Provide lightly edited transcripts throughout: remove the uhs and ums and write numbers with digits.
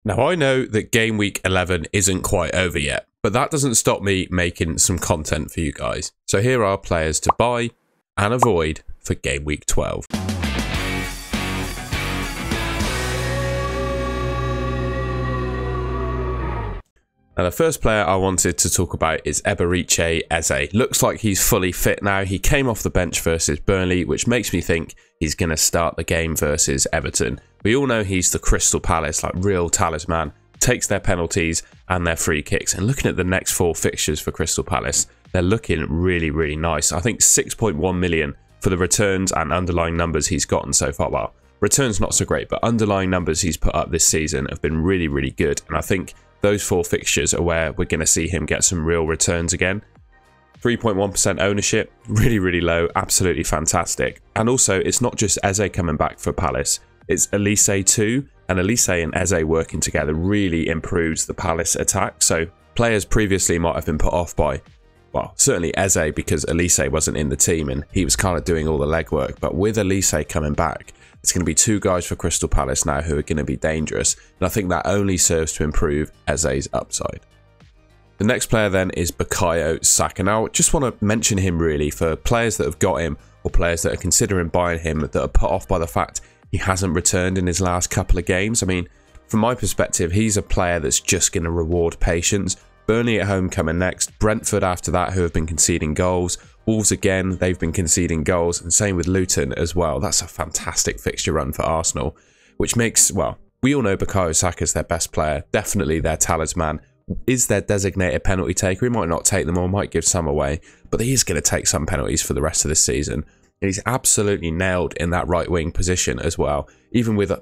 Now, I know that Game Week 11 isn't quite over yet, but that doesn't stop me making some content for you guys. So here are players to buy and avoid for Game Week 12. Now, the first player I wanted to talk about is Eberiche Eze. Looks like he's fully fit now. He came off the bench versus Burnley, which makes me think he's going to start the game versus Everton. We all know he's the Crystal Palace, like real talisman, takes their penalties and their free kicks. And looking at the next 4 fixtures for Crystal Palace, they're looking really, really nice. I think 6.1 million for the returns and underlying numbers he's gotten so far. Well, returns not so great, but underlying numbers he's put up this season have been really, really good. And I think those 4 fixtures are where we're going to see him get some real returns again. 3.1% ownership, really, really low, absolutely fantastic. And also, it's not just Eze coming back for Palace, it's Elise too. And Elise and Eze working together really improves the Palace attack. So players previously might have been put off by, well, certainly Eze, because Elise wasn't in the team and he was kind of doing all the legwork. But with Elise coming back, it's going to be 2 guys for Crystal Palace now who are going to be dangerous. And I think that only serves to improve Eze's upside. The next player then is Bukayo Saka. Now, I just want to mention him really for players that have got him or players that are considering buying him that are put off by the fact he hasn't returned in his last couple of games. I mean, from my perspective, he's a player that's just going to reward patience. Burnley at home coming next, Brentford after that, who have been conceding goals. Wolves again, they've been conceding goals, and same with Luton as well. That's a fantastic fixture run for Arsenal, which makes, well, we all know Bukayo Saka's their best player, definitely their talisman, is their designated penalty taker. He might not take them all, might give some away, but he is going to take some penalties for the rest of the season. And he's absolutely nailed in that right wing position as well. Even with,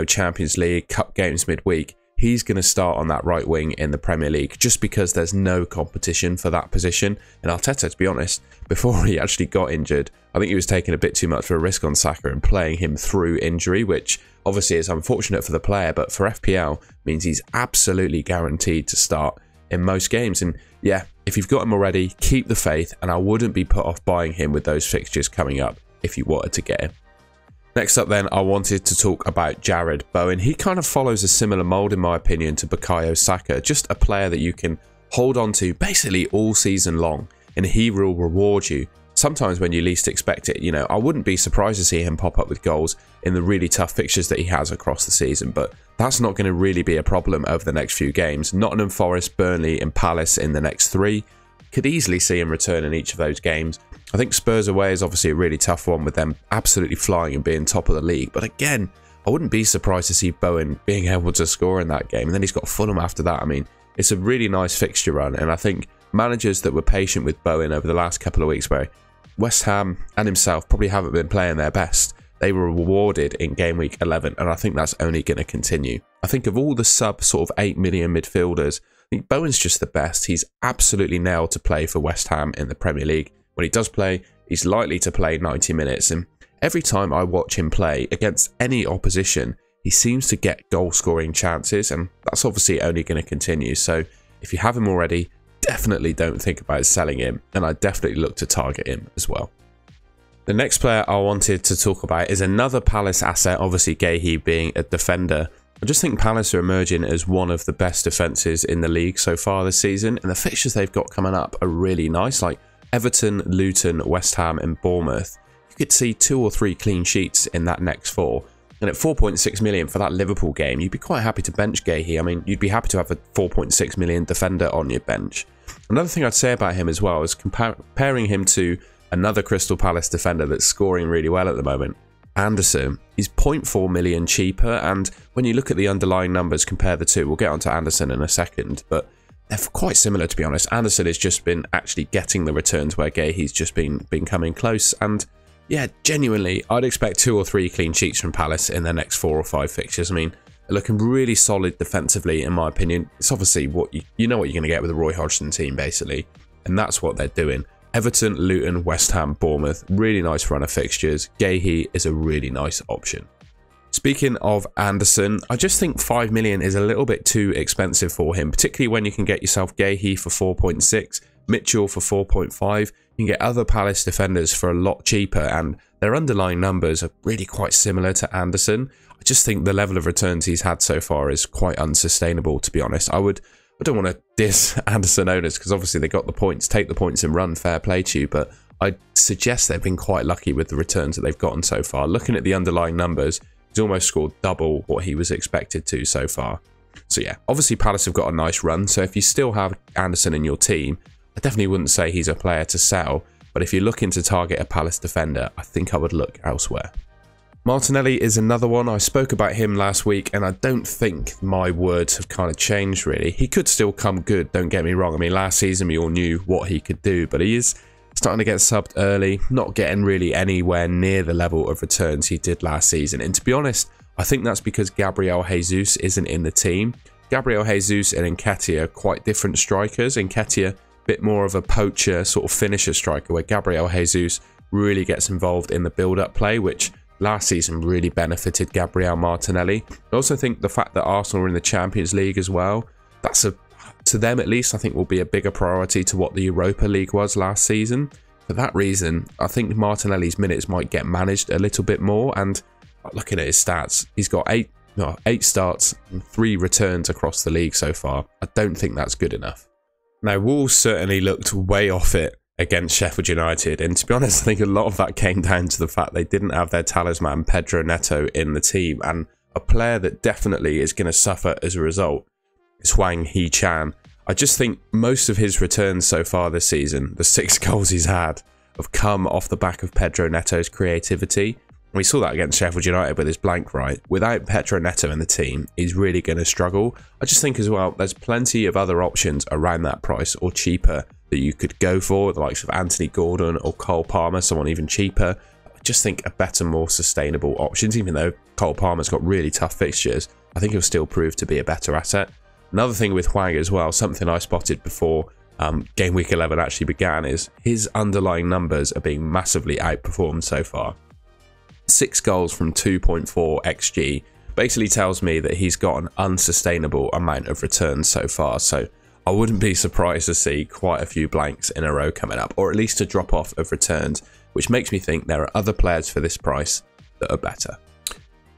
Champions League, cup games midweek, he's going to start on that right wing in the Premier League just because there's no competition for that position. And Arteta, to be honest, before he actually got injured, I think he was taking a bit too much of a risk on Saka and playing him through injury, which obviously is unfortunate for the player, but for FPL means he's absolutely guaranteed to start in most games. And yeah, if you've got him already, keep the faith, and I wouldn't be put off buying him with those fixtures coming up if you wanted to get him. Next up then, I wanted to talk about Jared Bowen. He kind of follows a similar mould, in my opinion, to Bukayo Saka. Just a player that you can hold on to basically all season long, and he will reward you sometimes when you least expect it. I wouldn't be surprised to see him pop up with goals in the really tough fixtures that he has across the season, but that's not going to really be a problem over the next few games. Nottingham Forest, Burnley and Palace in the next 3. Could easily see him return in each of those games. I think Spurs away is obviously a really tough one with them absolutely flying and being top of the league. But again, I wouldn't be surprised to see Bowen being able to score in that game. And then he's got Fulham after that. I mean, it's a really nice fixture run. And I think managers that were patient with Bowen over the last couple of weeks, where West Ham and himself probably haven't been playing their best, they were rewarded in Game Week 11. And I think that's only going to continue. I think of all the sub sort of 8 million midfielders, I think Bowen's just the best. He's absolutely nailed to play for West Ham in the Premier League. When he does play, he's likely to play 90 minutes. And every time I watch him play against any opposition, he seems to get goal-scoring chances. And that's obviously only going to continue. So if you have him already, definitely don't think about selling him. And I definitely look to target him as well. The next player I wanted to talk about is another Palace asset, obviously Guéhi being a defender. I just think Palace are emerging as one of the best defences in the league so far this season. And the fixtures they've got coming up are really nice, like Everton, Luton, West Ham and Bournemouth. You could see 2 or 3 clean sheets in that next 4. And at 4.6 million for that Liverpool game, you'd be quite happy to bench Guéhi. I mean, you'd be happy to have a 4.6 million defender on your bench. Another thing I'd say about him as well is comparing him to another Crystal Palace defender that's scoring really well at the moment, Anderson. He's 0.4 million cheaper, and when you look at the underlying numbers, compare the two. We'll get onto Anderson in a second, but they're quite similar, to be honest. Anderson has just been actually getting the returns where Guéhi's just been coming close. And yeah, genuinely, I'd expect 2 or 3 clean sheets from Palace in their next 4 or 5 fixtures. I mean, they're looking really solid defensively, in my opinion. It's obviously what you know what you're going to get with the Roy Hodgson team, basically, and that's what they're doing. Everton, Luton, West Ham, Bournemouth, really nice run of fixtures. Guéhi is a really nice option. Speaking of Anderson, I just think 5 million is a little bit too expensive for him, particularly when you can get yourself Guéhi for 4.6, Mitchell for 4.5. You can get other Palace defenders for a lot cheaper, and their underlying numbers are really quite similar to Anderson. I I just think the level of returns he's had so far is quite unsustainable, to be honest. I don't want to diss Anderson owners because obviously they got the points, take the points and run, fair play to you, but I'd suggest they've been quite lucky with the returns that they've gotten so far. Looking at the underlying numbers, he's almost scored double what he was expected to so far. So yeah, obviously Palace have got a nice run, so if you still have Anderson in your team, I definitely wouldn't say he's a player to sell, but if you're looking to target a Palace defender, I think I would look elsewhere. Martinelli is another one. I spoke about him last week, and I don't think my words have kind of changed really. He could still come good, don't get me wrong. I mean, last season we all knew what he could do, but he is starting to get subbed early, not getting really anywhere near the level of returns he did last season. And to be honest, I think that's because Gabriel Jesus isn't in the team. Gabriel Jesus and Nketiah are quite different strikers. Nketiah, a bit more of a poacher, sort of finisher striker, where Gabriel Jesus really gets involved in the build-up play, which last season really benefited Gabriel Martinelli. I also think the fact that Arsenal are in the Champions League as well, that's to them at least, I think will be a bigger priority to what the Europa League was last season. For that reason, I think Martinelli's minutes might get managed a little bit more, and looking at his stats, he's got 8 starts and 3 returns across the league so far. I don't think that's good enough. Now, Wolves certainly looked way off it against Sheffield United, and to be honest, I think a lot of that came down to the fact they didn't have their talisman Pedro Neto in the team, and a player that definitely is going to suffer as a result is Hwang Hee-chan. I just think most of his returns so far this season, the 6 goals he's had, have come off the back of Pedro Neto's creativity. We saw that against Sheffield United with his blank right. Without Pedro Neto in the team, he's really going to struggle. I just think as well, there's plenty of other options around that price or cheaper that you could go for, the likes of Anthony Gordon or Cole Palmer, someone even cheaper. I just think a better, more sustainable options, even though Cole Palmer's got really tough fixtures, I think he'll still prove to be a better asset. Another thing with Hwang as well, something I spotted before game week 11 actually began, is his underlying numbers are being massively outperformed so far. 6 goals from 2.4 XG basically tells me that he's got an unsustainable amount of returns so far, so I wouldn't be surprised to see quite a few blanks in a row coming up, or at least a drop off of returns, which makes me think there are other players for this price that are better.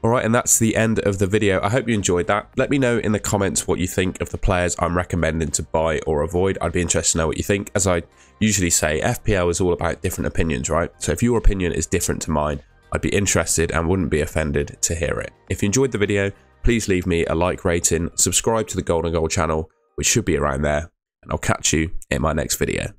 Alright, and that's the end of the video. I hope you enjoyed that. Let me know in the comments what you think of the players I'm recommending to buy or avoid. I'd be interested to know what you think. As I usually say, FPL is all about different opinions, right? So if your opinion is different to mine, I'd be interested and wouldn't be offended to hear it. If you enjoyed the video, please leave me a like rating, subscribe to the Golden Goal channel, which should be around there, and I'll catch you in my next video.